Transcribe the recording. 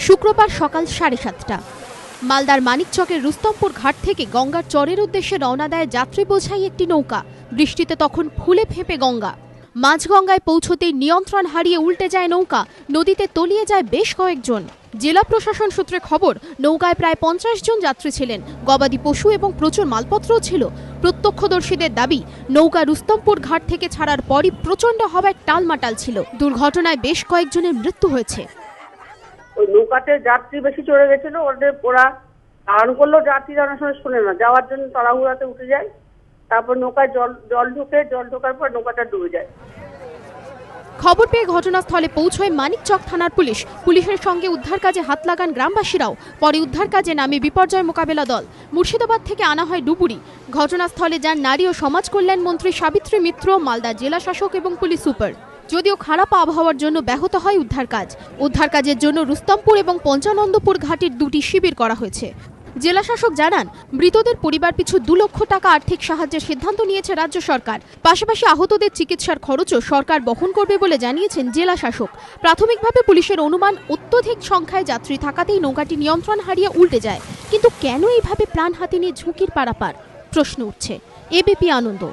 শুক্রবার সকাল 7:30টা মালদার মানিকচকের রুস্তমপুর ঘাট থেকে গঙ্গার চরের উদ্দেশ্যে রওনা দেয় যাত্রী বোঝাই একটি নৌকা। বৃষ্টিতে তখন ফুলে ফেঁপে গঙ্গা। মাঝগঙ্গায় পৌঁছতেই নিয়ন্ত্রণ হারিয়ে উল্টে যায় নৌকা। নদীতে তলিয়ে যায় বেশ কয়েকজন। জেলা প্রশাসন সূত্রে খবর, নৌকায় প্রায় 50 জন যাত্রী ছিলেন। গবাদি পশু এবং প্রচুর মালপত্রও ছিল। প্রত্যক্ষদর্শীদের দাবি, নৌকা রুস্তমপুর ঘাট থেকে ছাড়ার পরই প্রচণ্ড হাওয়ায় টালমাটাল ছিল। দুর্ঘটনায় বেশ কয়েকজনের মৃত্যু হয়েছে। ওই নৌকাতে যাত্রী বেশি চড়ে গেছিল, ওরা তাড়ান করলেও যাত্রীরা অনেক সময় শোনে না, যাওয়ার জন্য তাড়াহুড়াতে উঠে যায়। তারপর নৌকায় জল ঢোকার পর নৌকাটা ডুবে যায়। খবর পেয়ে ঘটনাস্থলে পৌঁছয় মানিকচক থানার পুলিশ। পুলিশের সঙ্গে উদ্ধার কাজে হাত লাগান গ্রামবাসীরাও। পরে উদ্ধার কাজে নামে বিপর্যয় মোকাবেলা দল। মুর্শিদাবাদ থেকে আনা হয় ডুবুরি। ঘটনাস্থলে যান নারী ও সমাজ কল্যাণ মন্ত্রী সাবিত্রী মিত্র, মালদা জেলা শাসক এবং পুলিশ সুপার। যদিও খারাপ আবহাওয়ার জন্য ব্যাহত হয় উদ্ধার কাজ। উদ্ধার কাজের জন্য রুস্তমপুর এবং পঞ্চানন্দপুর ঘাটের 2টি শিবির করা হয়েছে। জেলা শাসক জানান, মৃতদের পরিবার পিছু 2 লক্ষ টাকা আর্থিক সাহায্যের সিদ্ধান্ত নিয়েছে রাজ্য সরকার। পাশাপাশি আহতদের চিকিৎসার খরচও সরকার বহন করবে বলে জানিয়েছেন জেলা শাসক। প্রাথমিকভাবে পুলিশের অনুমান, অত্যধিক সংখ্যায় যাত্রী থাকাতেই নৌকাটি নিয়ন্ত্রণ হারিয়ে উল্টে যায়। কিন্তু কেন এইভাবে প্রাণ হাতে নিয়ে ঝুঁকির পারাপার? প্রশ্ন উঠছে। এবিপি আনন্দ।